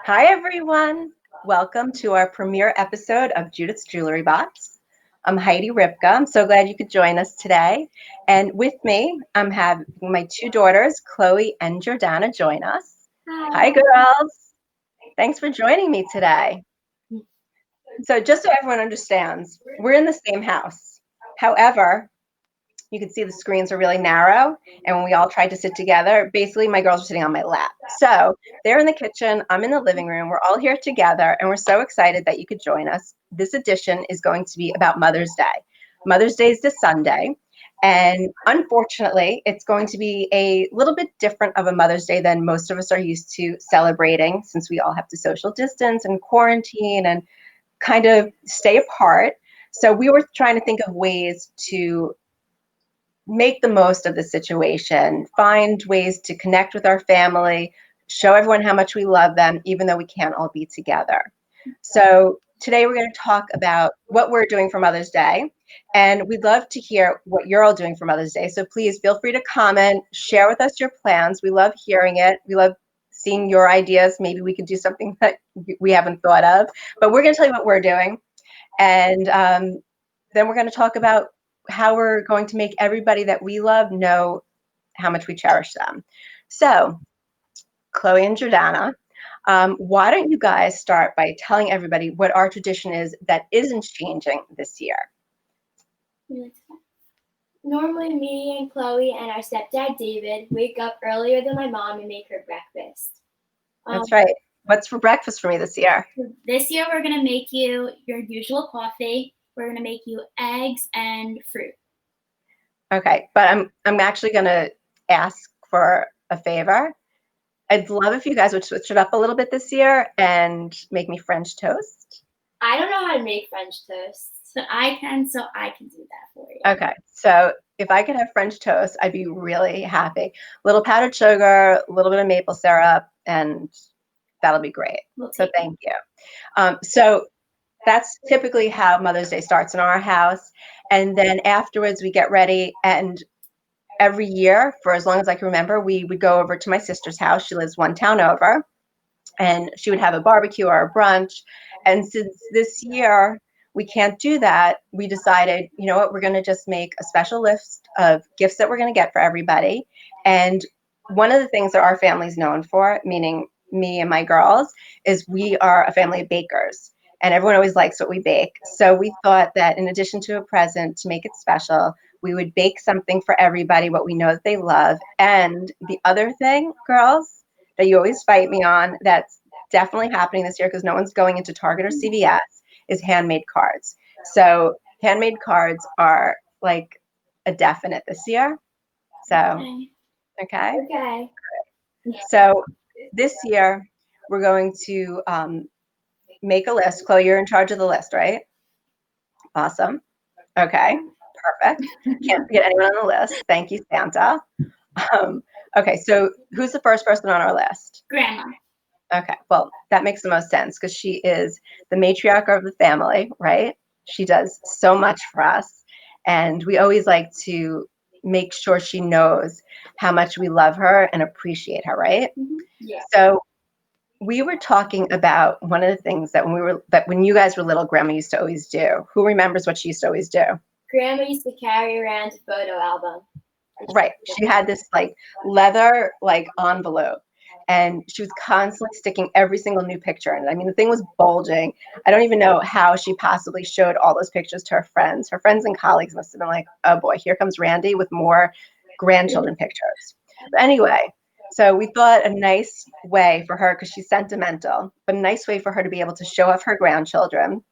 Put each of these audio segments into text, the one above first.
Hi, everyone. Welcome to our premiere episode of Judith's Jewelry Box. I'm Heidi Ripka. I'm so glad you could join us today. And with me, I'm having my two daughters, Chloe and Jordana, join us. Hi, girls. Thanks for joining me today. So just so everyone understands, we're in the same house. However, you can see the screens are really narrow. And when we all tried to sit together, basically my girls are sitting on my lap. So they're in the kitchen, I'm in the living room. We're all here together and we're so excited that you could join us. This edition is going to be about Mother's Day. Mother's Day is this Sunday. And unfortunately, it's going to be a little bit different of a Mother's Day than most of us are used to celebrating, since we all have to social distance and quarantine and kind of stay apart. So we were trying to think of ways to make the most of the situation, find ways to connect with our family, show everyone how much we love them, even though we can't all be together. So today we're going to talk about what we're doing for Mother's Day, and we'd love to hear what you're all doing for Mother's Day. So please feel free to comment, share with us your plans. We love hearing it. We love seeing your ideas. Maybe we could do something that we haven't thought of, but we're going to tell you what we're doing. And then we're going to talk about how we're going to make everybody that we love know how much we cherish them. So, Chloe and Jordana, why don't you guys start by telling everybody what our tradition is that isn't changing this year? Normally, me and Chloe and our stepdad David wake up earlier than my mom and make her breakfast. That's right. What's for breakfast for me this year? This year, we're going to make you your usual coffee. We're going to make you eggs and fruit. Okay, but I'm actually going to ask for a favor. I'd love if you guys would switch it up a little bit this year and make me French toast. I don't know how to make French toast. So I can do that for you. Okay, so if I could have French toast, I'd be really happy. A little powdered sugar, a little bit of maple syrup, and that'll be great. So thank you. So that's typically how Mother's Day starts in our house. And then afterwards we get ready, and every year, for as long as I can remember, we would go over to my sister's house. She lives one town over, and she would have a barbecue or a brunch. And since this year we can't do that, we decided, you know what, we're going to just make a special list of gifts that we're going to get for everybody. And one of the things that our family's known for, meaning me and my girls, is we are a family of bakers. And everyone always likes what we bake. So we thought that in addition to a present, to make it special, we would bake something for everybody, what we know that they love. And the other thing, girls, that you always fight me on, that's definitely happening this year because no one's going into Target or CVS, is handmade cards. So handmade cards are like a definite this year. So, okay. Okay. So this year we're going to make a list. Chloe, you're in charge of the list, right? Awesome. Okay, perfect. Can't forget anyone on the list. Thank you, Santa. Okay, so who's the first person on our list? Grandma. Okay, well, that makes the most sense because she is the matriarch of the family, right? She does so much for us, and we always like to make sure she knows how much we love her and appreciate her, right? Yeah. So we were talking about one of the things that when you guys were little, Grandma used to always do. Who remembers what she used to always do? Grandma used to carry around a photo album. Right. She had this like leather like envelope, and she was constantly sticking every single new picture in it. I mean, the thing was bulging. I don't even know how she possibly showed all those pictures to her friends. Her friends and colleagues must have been like, oh boy, here comes Randy with more grandchildren pictures. But anyway, so we thought a nice way for her, because she's sentimental, but a nice way for her to be able to show off her grandchildren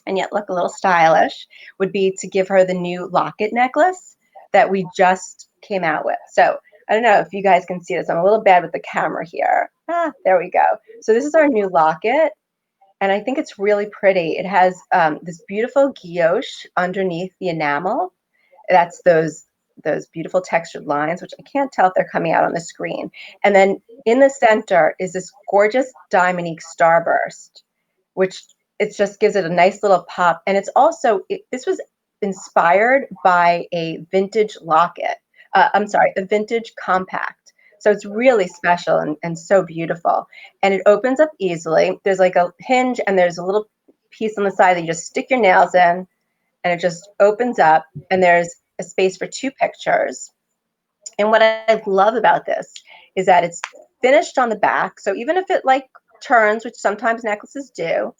and yet look a little stylish would be to give her the new locket necklace that we just came out with. So I don't know if you guys can see this. I'm a little bad with the camera here. There we go. So this is our new locket, and I think it's really pretty. It has this beautiful guilloche underneath the enamel. That's those beautiful textured lines, which I can't tell if they're coming out on the screen. And then in the center is this gorgeous diamond starburst, which it just gives it a nice little pop. And it's also, this was inspired by a vintage locket. I'm sorry, a vintage compact. So it's really special and so beautiful. And it opens up easily. There's like a hinge and there's a little piece on the side that you just stick your nails in and it just opens up and there's a space for 2 pictures. And what I love about this is that it's finished on the back. So even if it like turns, which sometimes necklaces do,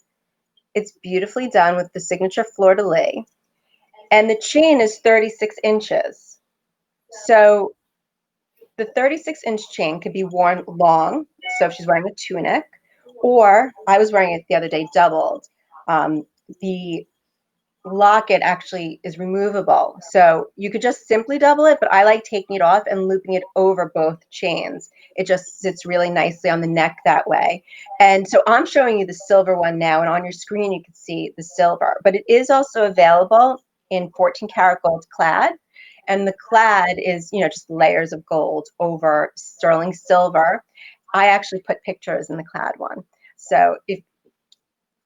it's beautifully done with the signature fleur-de-lis. And the chain is 36 inches. So the 36-inch chain could be worn long. So if she's wearing a tunic, or I was wearing it the other day doubled. The locket actually is removable. So you could just simply double it, but I like taking it off and looping it over both chains. It just sits really nicely on the neck that way. And so I'm showing you the silver one now, and on your screen you can see the silver, but it is also available in 14 karat gold clad. And the clad is, just layers of gold over sterling silver. I actually put pictures in the clad one. So if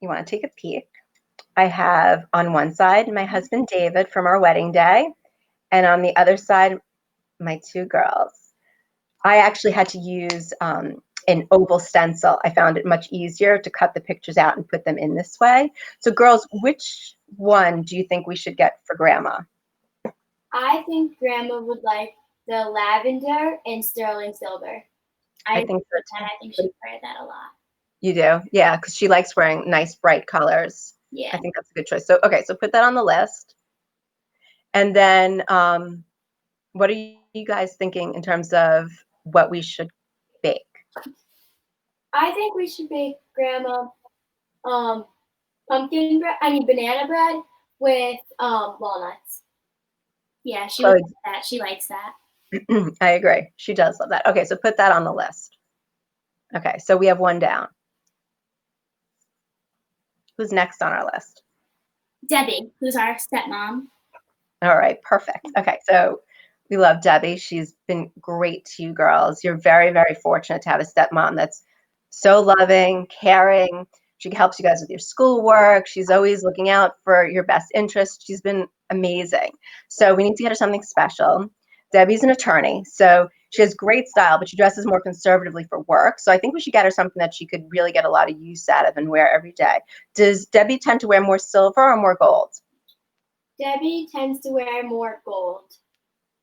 you want to take a peek, I have on one side my husband David from our wedding day, and on the other side, my 2 girls. I actually had to use an oval stencil. I found it much easier to cut the pictures out and put them in this way. So girls, which one do you think we should get for Grandma? I think Grandma would like the lavender and sterling silver. I think so too. And I think she'd wear that a lot. You do? Yeah, because she likes wearing nice bright colors. Yeah. I think that's a good choice. So, okay, so put that on the list. And then what are you guys thinking in terms of what we should bake? I think we should bake Grandma banana bread with walnuts. Yeah, she would like that. She likes that. I agree. She does love that. Okay, so put that on the list. Okay, so we have one down. Who's next on our list? Debbie, who's our stepmom. All right, perfect. Okay, so we love Debbie. She's been great to you girls. You're very, very fortunate to have a stepmom that's so loving, caring. She helps you guys with your schoolwork. She's always looking out for your best interest. She's been amazing. So we need to get her something special. Debbie's an attorney, so she has great style, but she dresses more conservatively for work. So I think we should get her something that she could really get a lot of use out of and wear every day. Does Debbie tend to wear more silver or more gold? Debbie tends to wear more gold.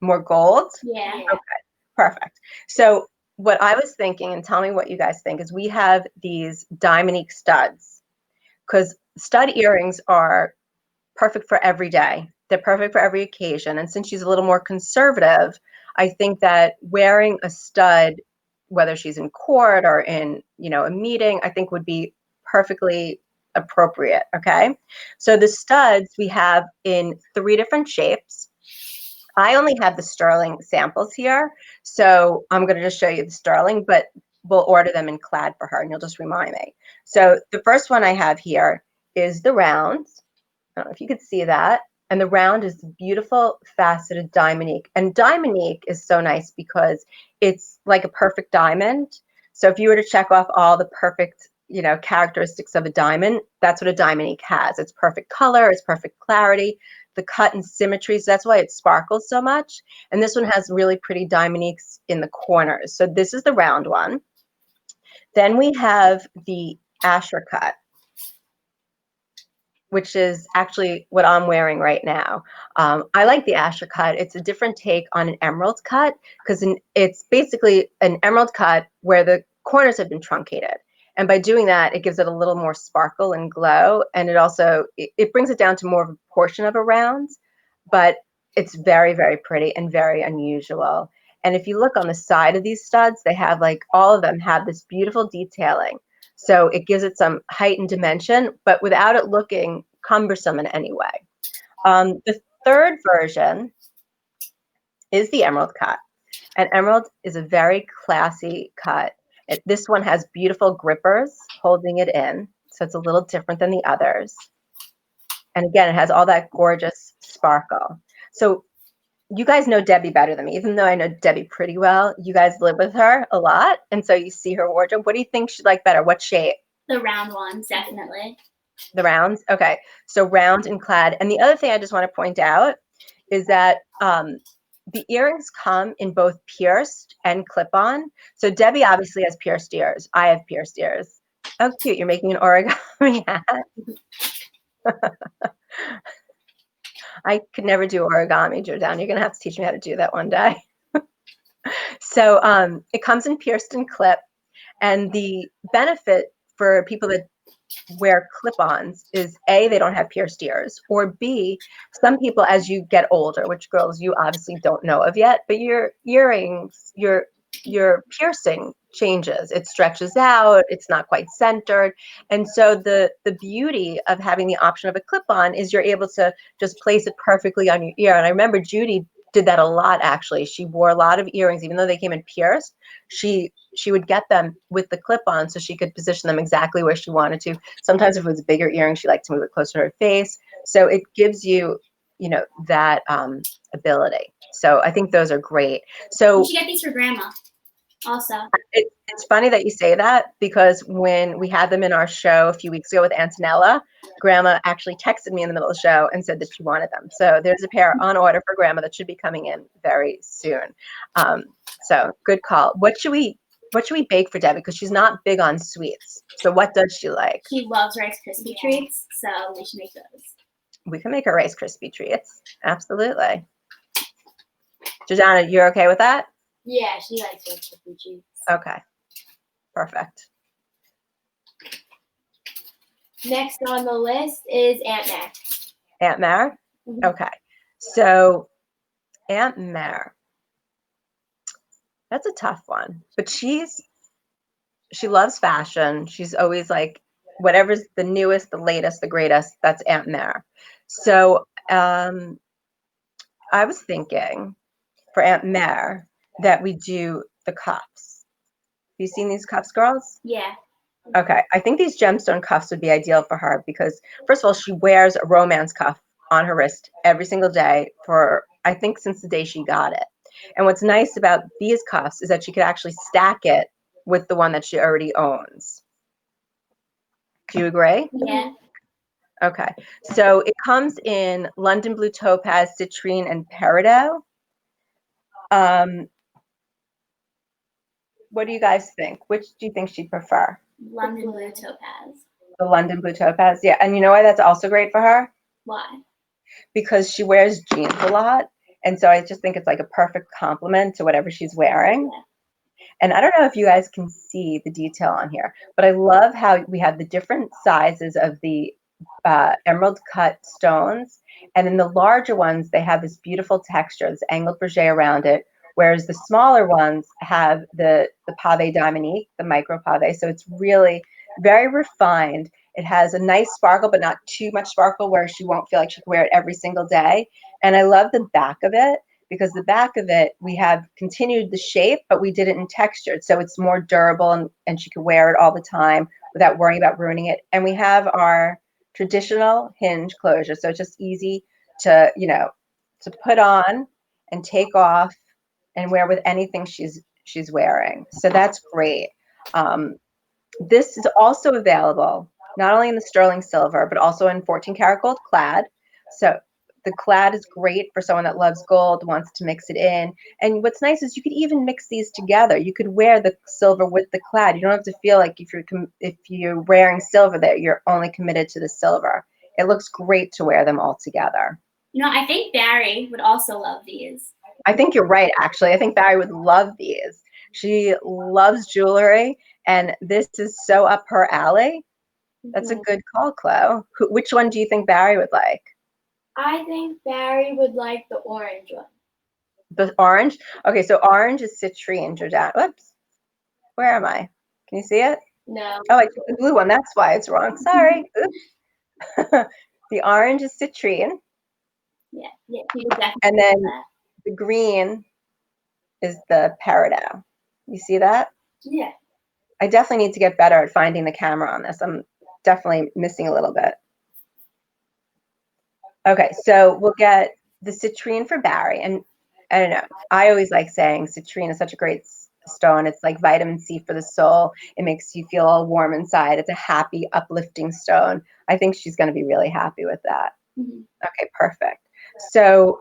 More gold? Yeah. Okay, perfect. So what I was thinking, and tell me what you guys think, is we have these Diamonique studs, because stud earrings are perfect for every day. They're perfect for every occasion. And since she's a little more conservative, I think that wearing a stud, whether she's in court or in, a meeting, I think would be perfectly appropriate. Okay. So the studs we have in 3 different shapes. I only have the sterling samples here, so I'm going to just show you the sterling, but we'll order them in clad for her, and you'll just remind me. So the first one I have here is the round. I don't know if you could see that. And the round is beautiful faceted Diamonique. And Diamonique is so nice because it's like a perfect diamond. So if you were to check off all the perfect, characteristics of a diamond, that's what a Diamonique has. It's perfect color, it's perfect clarity, the cut and symmetry. So that's why it sparkles so much. And this one has really pretty Diamoniques in the corners. So this is the round one. Then we have the Asher cut, which is actually what I'm wearing right now. I like the Asher cut. It's a different take on an emerald cut because it's basically an emerald cut where the corners have been truncated. And by doing that, it gives it a little more sparkle and glow. And it also, it brings it down to more of a portion of a round, but it's very, very pretty and very unusual. And if you look on the side of these studs, they have all of them have this beautiful detailing. So it gives it some height and dimension, but without it looking cumbersome in any way. The third version is the emerald cut. And emerald is a very classy cut. This one has beautiful grippers holding it in, so it's a little different than the others. And again, it has all that gorgeous sparkle. So you guys know Debbie better than me, even though I know Debbie pretty well. You guys live with her a lot, and so you see her wardrobe. What do you think she'd like better? What shape? The round ones, definitely. The rounds? Okay, so round and clad. And the other thing I just want to point out is that the earrings come in both pierced and clip-on. So Debbie obviously has pierced ears. I have pierced ears. Oh, cute. You're making an origami hat. I could never do origami, Jordan. You're going to have to teach me how to do that one day. So it comes in pierced and clip. And the benefit for people that wear clip-ons is A, they don't have pierced ears, or B, some people as you get older, which girls you obviously don't know of yet, but your earrings, your piercing changes. It stretches out, it's not quite centered. And so the beauty of having the option of a clip-on is you're able to just place it perfectly on your ear. And I remember Judy did that a lot, actually. She wore a lot of earrings, even though they came in pierced. She would get them with the clip-on so she could position them exactly where she wanted to. Sometimes if it was a bigger earring, she liked to move it closer to her face. So it gives you, that ability. So I think those are great. So you should get these for grandma also. It's funny that you say that, because when we had them in our show a few weeks ago with Antonella, Grandma actually texted me in the middle of the show and said that she wanted them. So there's a pair on order for Grandma that should be coming in very soon. So good call. What should we bake for Debbie? Because she's not big on sweets. So what does she like? She loves Rice Krispie treats, so we should make those. We can make her Rice Krispie treats. Absolutely. Jordana, you're okay with that? Yeah, she likes Rice Krispie treats. Okay. Perfect. Next on the list is Aunt Mare. Aunt Mare? Mm-hmm. Okay. So Aunt Mare. That's a tough one. But she loves fashion. She's always like, whatever's the newest, the latest, the greatest, that's Aunt Mare. So I was thinking for Aunt Mare that we do the cuffs. Have you seen these cuffs, girls? Yeah. Okay. I think these gemstone cuffs would be ideal for her because, first of all, she wears a romance cuff on her wrist every single day for, I think, since the day she got it. And what's nice about these cuffs is that she could actually stack it with the one that she already owns. Do you agree? Yeah. Okay. So it comes in London Blue Topaz, Citrine, and Peridot. What do you guys think? Which do you think she'd prefer? London Blue Topaz. The London Blue Topaz? Yeah. And you know why that's also great for her? Why? Because she wears jeans a lot. And so I just think it's like a perfect complement to whatever she's wearing. Yeah. And I don't know if you guys can see the detail on here, but I love how we have the different sizes of the emerald cut stones. And in the larger ones, they have this beautiful texture, this angled brochet around it. Whereas the smaller ones have the pave d'Armenique, the micro pave. So it's really very refined. It has a nice sparkle, but not too much sparkle where she won't feel like she can wear it every single day. And I love the back of it, because the back of it, we have continued the shape, but we did it in textured. So it's more durable and she can wear it all the time without worrying about ruining it. And we have our traditional hinge closure. So it's just easy to, to put on and take off and wear with anything she's wearing. So that's great. This is also available not only in the sterling silver, but also in 14 karat gold clad. So the clad is great for someone that loves gold, wants to mix it in. And what's nice is you could even mix these together. You could wear the silver with the clad. You don't have to feel like if you're wearing silver that you're only committed to the silver. It looks great to wear them all together. I think Barry would also love these. I think you're right, actually. I think Barry would love these. She loves jewelry, and this is so up her alley. That's a good call, Chloe. Which one do you think Barry would like? I think Barry would like the orange one. The orange? Okay, so orange is citrine, Jordan. Whoops. Where am I? Can you see it? No. Oh, I took the blue one. That's why it's wrong. Sorry. The orange is citrine. Yeah, he would definitely. And then the green is the peridot. You see that? Yeah. I definitely need to get better at finding the camera on this. I'm definitely missing a little bit. Okay, so we'll get the citrine for Barry. And I don't know, I always like saying citrine is such a great stone. It's like vitamin C for the soul. It makes you feel all warm inside. It's a happy, uplifting stone. I think she's going to be really happy with that. Mm-hmm. Okay, perfect. So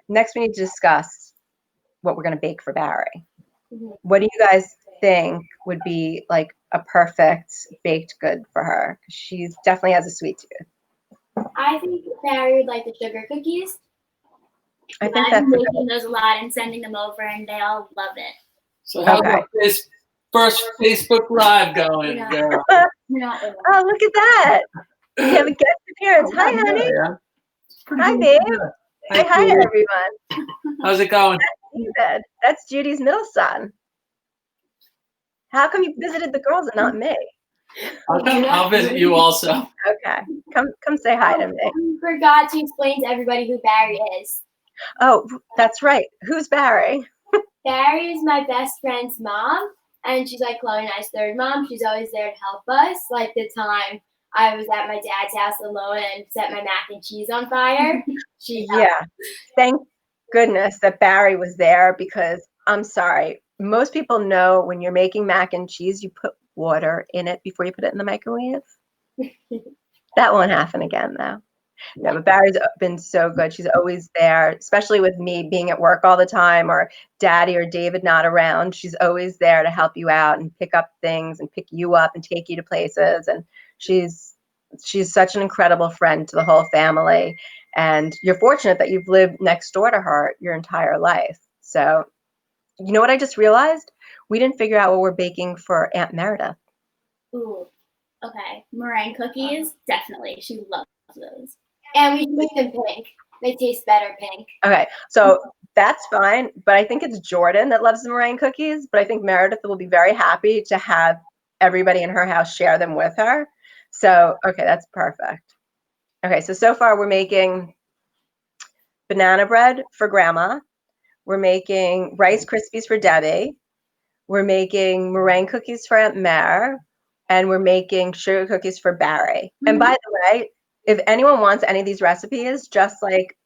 next we need to discuss what we're going to bake for Barry. Mhm. What do you guys think would be like a perfect baked good for her? She definitely has a sweet tooth. I think Barry would like the sugar cookies. I think I've that's been making those a lot and sending them over, and they all love it. So how's Okay. this first Facebook Live going, Yeah. girl? We're not in Oh, look at that. We have a guest appearance. Hi, honey. Yeah. Hi, babe. Say hi to Judy. everyone. How's it going? David. That's Judy's middle son. How come you visited the girls and not me? I'll visit you also. Okay. Come say hi to me. We forgot to explain to everybody who Barry is. Oh, that's right. Who's Barry? Barry is my best friend's mom, and she's like Chloe and I's third mom. She's always there to help us. Like the time I was at my dad's house alone and set my mac and cheese on fire. Yeah. Thank goodness that Barry was there, because I'm sorry. Most people know when you're making mac and cheese, you put water in it before you put it in the microwave. That won't happen again, though. No, but Barry's been so good. She's always there, especially with me being at work all the time, or Daddy or David not around. She's always there to help you out and pick up things and pick you up and take you to places. And she's such an incredible friend to the whole family. And you're fortunate that you've lived next door to her your entire life. So, you know what I just realized? We didn't figure out what we're baking for Aunt Meredith. Ooh, okay. Meringue cookies, definitely. She loves those. And we should make them pink. They taste better pink. Okay, so that's fine, but I think it's Jordan that loves the meringue cookies, but I think Meredith will be very happy to have everybody in her house share them with her. So, okay, that's perfect. Okay, so far we're making banana bread for Grandma. We're making Rice Krispies for Debbie. We're making meringue cookies for Aunt Mare. And we're making sugar cookies for Barry. And by the way, if anyone wants any of these recipes, just like,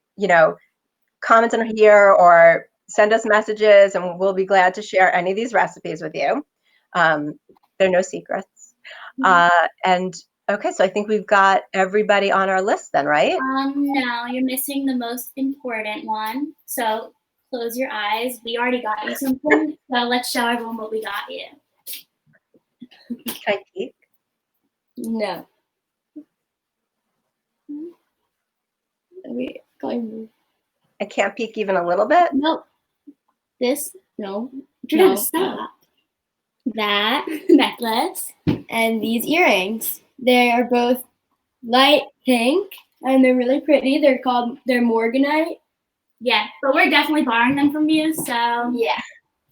comment on here or send us messages, and we'll be glad to share any of these recipes with you. They're no secrets. And okay, so I think we've got everybody on our list then, right? No, you're missing the most important one. So close your eyes. We already got you something. So let's show everyone what we got you. Can I peek? No. Are we going? I can't peek even a little bit? Nope. This? No. No, stop. That necklace and these earrings. They are both light pink and they're really pretty. They're Morganite. Yeah, but we're definitely borrowing them from you, so. Yeah.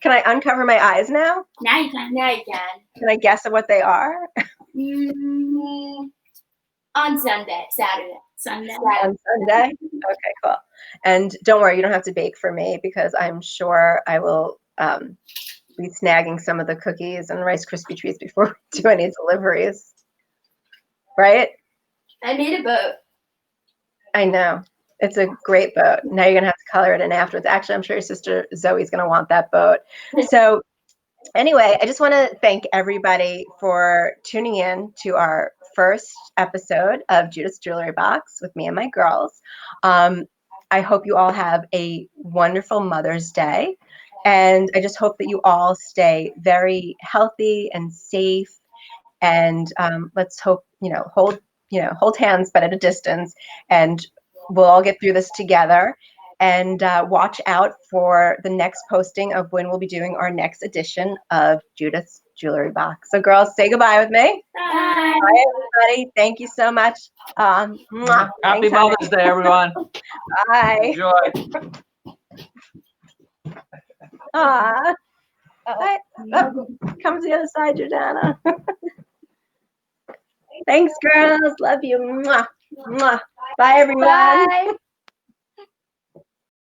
Can I uncover my eyes now? Now you can. Can I guess at what they are? On Saturday. On Sunday? Okay, cool. And don't worry, you don't have to bake for me, because I'm sure I will be snagging some of the cookies and Rice Krispie treats before we do any deliveries. Right? I made a boat. I know. It's a great boat. Now you're going to have to color it in afterwards. Actually, I'm sure your sister Zoe's going to want that boat. So anyway, I just want to thank everybody for tuning in to our first episode of Judith's Jewelry Box with me and my girls. I hope you all have a wonderful Mother's Day. And I just hope that you all stay very healthy and safe. And let's hope, hold hands, but at a distance. And we'll all get through this together. And watch out for the next posting of when we'll be doing our next edition of Judith's Jewelry Box. So girls, say goodbye with me. Bye. Bye, everybody. Thank you so much. Happy Thanks, Mother's Day, everyone. Bye. Enjoy. Aw. Come to the other side, Jordana. Thanks, girls. Love you. Mwah. Mwah. Bye, everyone. Bye.